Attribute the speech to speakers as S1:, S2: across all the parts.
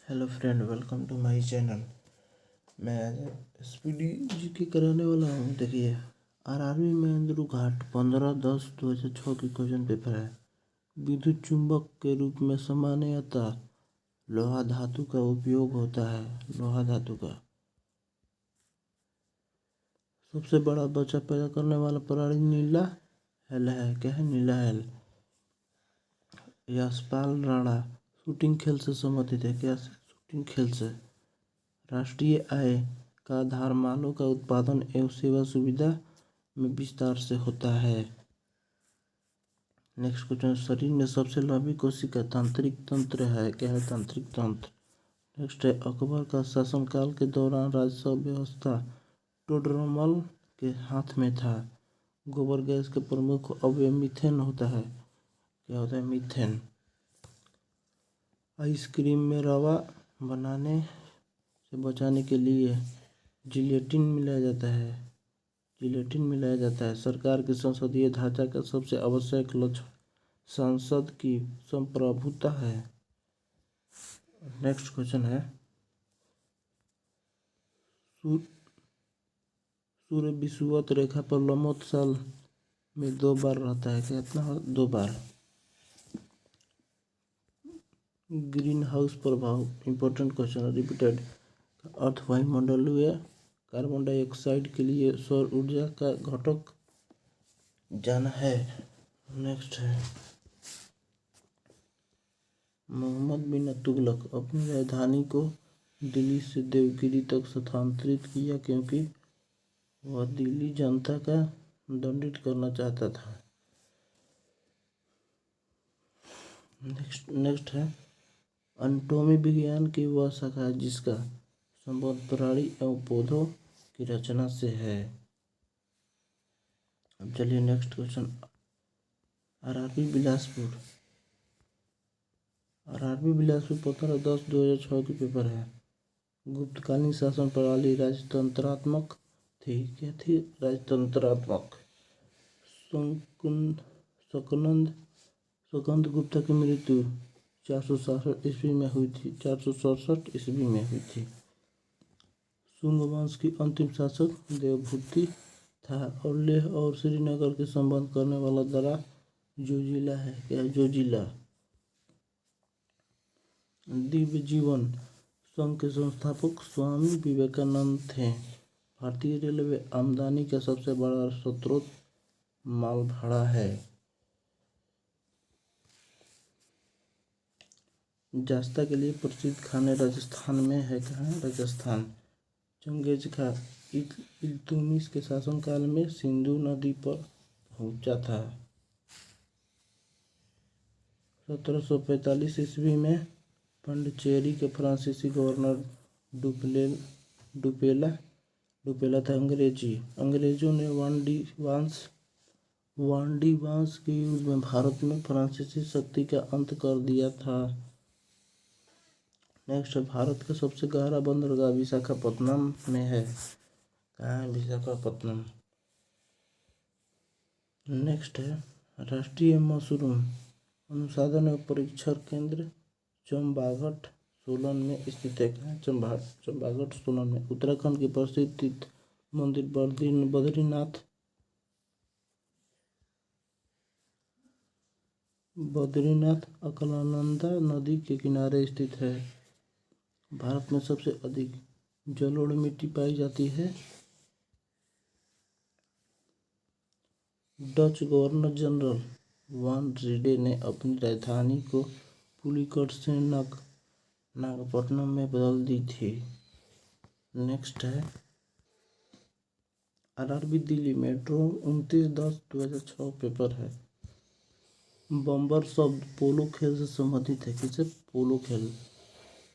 S1: Hello friend, welcome to my channel. मैं आज SPD जी की कराने वाला हूँ। देखिए, आरआरबी महेंद्रू घाट 15/10/2006 की क्वेश्चन पेपर है। विद्युत चुंबक के रूप में सामान्यतः लोहा धातु का उपयोग होता है। लोहा धातु का सबसे बड़ा बच्चा पैदा करने वाला प्राणी नीला हेल है। क्या है? नीला हेल। यशपाल राणा शूटिंग खेल से संबंधित है। क्या? शूटिंग खेल से। राष्ट्रीय आय का आधार मालों का उत्पादन एवं सेवा सुविधा में विस्तार से होता है। नेक्स्ट क्वेश्चन, शरीर में सबसे लंबी कोशिका तांत्रिक तंत्र है। क्या है? तांत्रिक तंत्र। नेक्स्ट है, अकबर का शासनकाल के दौरान राजस्व व्यवस्था टोडरमल के हाथ में था। गोबर गैस के प्रमुख अवयव मीथेन होता है। क्या होता है? मीथेन। आइसक्रीम में रवा बनाने से बचाने के लिए जिलेटिन मिलाया जाता है। सरकार के संसदीय ढांचा का सबसे आवश्यक लक्ष्य संसद की संप्रभुता है। नेक्स्ट क्वेश्चन है, सूर्य विषुवत रेखा पर लंबवत साल में 2 बार रहता है। कितना? 2 बार। ग्रीन हाउस प्रभाव इंपॉर्टेंट क्वेश्चन रिपीटेड अर्थ वायुमंडलीय कार्बन डाइऑक्साइड के लिए सौर ऊर्जा का घटक जाना है। नेक्स्ट है, मोहम्मद बिन तुगलक अपनी राजधानी को दिल्ली से देवगिरी तक स्थानांतरित किया क्योंकि वह दिल्ली जनता का दंडित करना चाहता था। नेक्स्ट है, एनाटॉमी विज्ञान की वह शाखा है जिसका संबंध प्राणी एवं पौधों की रचना से है। अब चलिए नेक्स्ट क्वेश्चन, आरआरबी बिलासपुर 15/10/2006 की पेपर है। गुप्तकालीन शासन प्रणाली राजतंत्रात्मक थी। क्या थी? राजतंत्रात्मक। सकंद गुप्ता की मृत्यु 467 ईस्वी में हुई थी। शुंग वंश की अंतिम शासक देवभूति था और लेह और श्रीनगर के संबंध करने वाला दर्रा जोजिला है। क्या? जोजिला। दिव्य जीवन संघ के संस्थापक स्वामी विवेकानंद थे। भारतीय रेलवे आमदनी का सबसे बड़ा स्रोत माल भाड़ा है। जास्ता के लिए प्रसिद्ध खाने राजस्थान में है। कहाँ? राजस्थान। चंगेज खान इल्तुतमिश के शासनकाल में सिंधु नदी पर पहुंचा था। 1745 ईस्वी में पांडिचेरी के फ्रांसीसी गवर्नर डुपेला था। अंग्रेजों ने वांडीवांस के युद्ध में भारत में फ्रांसीसी शक्ति का अंत कर दिया था। नेक्स्ट है, भारत का सबसे गहरा बंदरगाह विशाखापत्तनम में है। कहाँ है? विशाखापत्तनम। नेक्स्ट है, राष्ट्रीय मशरूम अनुसंधान एवं परीक्षण केंद्र चंपाघाट सोलन में स्थित है। कहाँ? चंपाघाट सोलन में। उत्तराखंड के प्रसिद्ध तीर्थ मंदिर बद्रीनाथ अलकनंदा नदी के किनारे स्थित है। भारत में सबसे अधिक जलोढ़ मिट्टी पाई जाती है। डच गवर्नर जनरल वान रीडे ने अपनी राजधानी को पुलिकट से नागपट्टनम में बदल दी थी। नेक्स्ट है, आरआरबी दिल्ली मेट्रो 29/10/2006 पेपर है। बम्बर शब्द पोलो खेल से संबंधित है। किसे? पोलो खेल।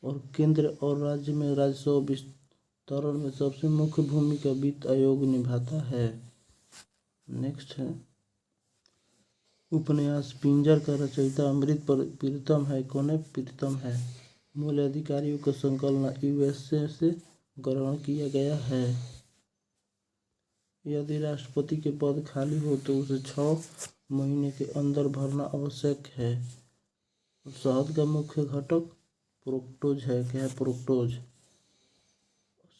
S1: और केंद्र और राज्य में राजस्व वितरण में सबसे मुख्य भूमिका वित्त आयोग निभाता है। नेक्स्ट है, उपन्यास पिंजर का रचयिता अमृत प्रीतम है। कौन है? प्रीतम है। मूल अधिकारियों का संकलन यूएसए से ग्रहण किया गया है। यदि राष्ट्रपति के पद खाली हो तो उसे 6 महीने के अंदर भरना आवश्यक है। शहद का मुख्य घटक प्रोक्टोज है। क्या है? प्रोक्टोज।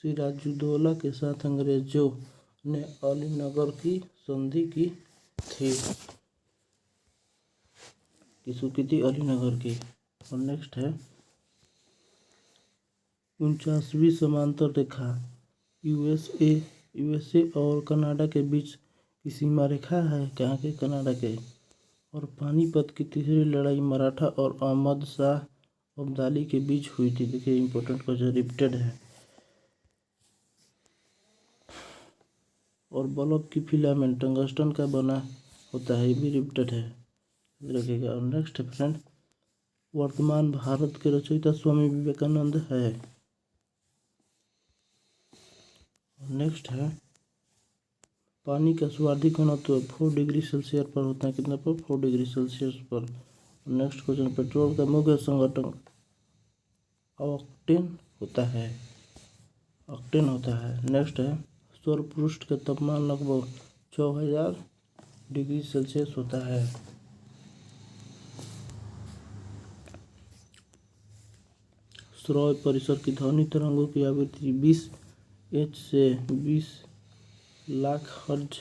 S1: सिराजुद्दौला के साथ अंग्रेजों ने अलीनगर की संधि की थी। किसको की थी? अलीनगर की। और नेक्स्ट है 49वीं समांतर रेखा यूएसए और कनाडा के बीच की सीमा रेखा है। कहाँ के? कनाडा के। और पानीपत की तीसरी लड़ाई मराठा और अहमद शाह अब्दाली के बीच हुई थी। देखिए इंपॉर्टेंट क्वेश्चन रिपीटेड है। और बल्ब की फिलामेंट टंगस्टन का बना होता है, ये भी रिपीटेड है, रखिएगा। और नेक्स्ट है फ्रेंड, वर्तमान भारत के रचयिता स्वामी विवेकानंद है। नेक्स्ट है पानी का सर्वाधिक घनत्व 4 डिग्री सेल्सियस पर होता है। कितना पर? 4 डिग्री सेल्सियस पर। नेक्स्ट क्वेश्चन, पेट्रोल का मुख्य संगठन ऑक्टेन होता है। ऑक्टेन होता है। नेक्स्ट है सौर पृष्ठ का तापमान लगभग 6000 डिग्री सेल्सियस होता है। श्रव्य परिसर की ध्वनि तरंगों की आवृत्ति 20 Hz से 20 लाख हर्ट्ज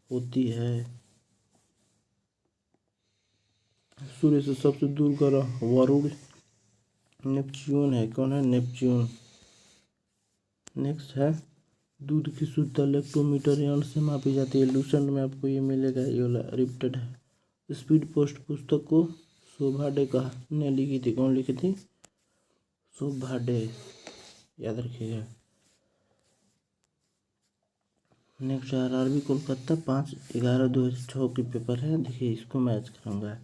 S1: होती है। सूर्य से सबसे दूर ग्रह वरुण नेपच्यून है। कौन है? नेपच्यून। नेक्स्ट है दूध की शुद्धता लेक्टोमीटर यंत्र से मापी जाती है। लूसेंट में आपको ये मिलेगा, ये वाला रिपीटेड है। स्पीड पोस्ट पुस्तक को शोभा डे ने लिखी थी। कौन लिखी थी? शोभा डे, याद रखिएगा। नेक्स्ट आरआरबी कोलकाता 5/11/2006 की पेपर है। देखिए इसको मैच करूँगा।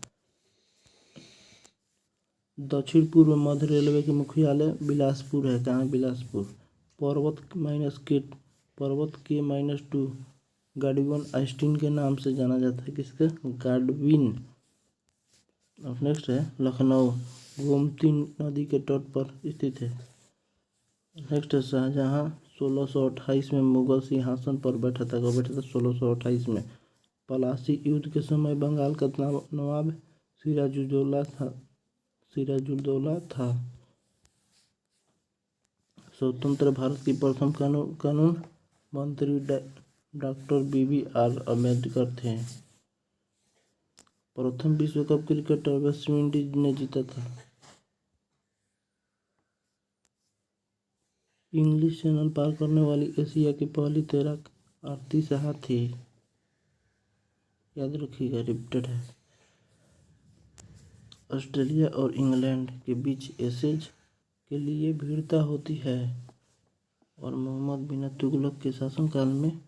S1: दक्षिण पूर्व मध्य रेलवे के मुख्यालय बिलासपुर है। कहाँ? बिलासपुर। पर्वत के-2 गाडविन आइंस्टीन के नाम से जाना जाता है। किसका? गाडविन। अब नेक्स्ट है लखनऊ गोमती नदी के तट पर स्थित है। नेक्स्ट है शाहजहां 1628 में मुगल सिंहासन पर बैठा था। कब बैठा था? 1628 में। पलासी युद्ध के समय बंगाल का नवाब सिराजुद्दौला था। स्वतंत्र भारत की प्रथम कानून मंत्री डॉक्टर BBR अम्बेडकर थे। प्रथम विश्व कप क्रिकेटर वेस्ट इंडीज ने जीता था। इंग्लिश चैनल पार करने वाली एशिया की पहली तैराक आरती साहा थी। याद रखिएगा, रिपीटेड है। ऑस्ट्रेलिया और इंग्लैंड के बीच एशेज के लिए भिड़ंत होती है। और मोहम्मद बिन तुगलक के शासनकाल में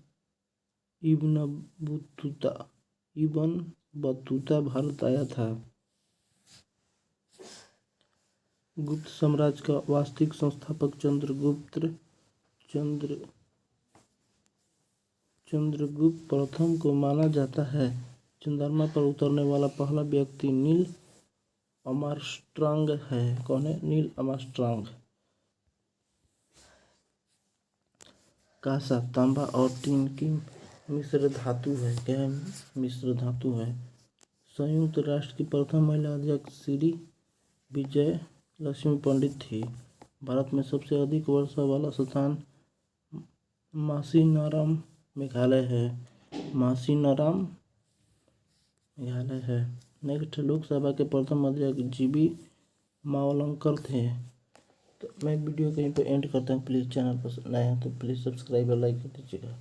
S1: इब्न बतूता भारत आया था। गुप्त साम्राज्य का वास्तविक संस्थापक चंद्रगुप्त प्रथम को माना जाता है। चंद्रमा पर उतरने वाला पहला व्यक्ति नील आर्मस्ट्रांग है। कौन है? Neil Armstrong. कांसा, तांबा और टीन की मिश्र धातु है। क्या है? मिश्र धातु है। संयुक्त राष्ट्र की प्रथम महिला अध्यक्ष श्री विजय लक्ष्मी पंडित थी। भारत में सबसे अधिक वर्षा वाला स्थान मासीनाराम मेघालय है। मासीनाराम मेघालय है। नेक्स्ट लोकसभा के प्रथम अध्यक्ष GB मावलंकर थे। तो मैं वीडियो कहीं पे एंड करता हूँ। प्लीज़ चैनल पर नए हैं तो प्लीज़ सब्सक्राइब और लाइक कर दीजिएगा।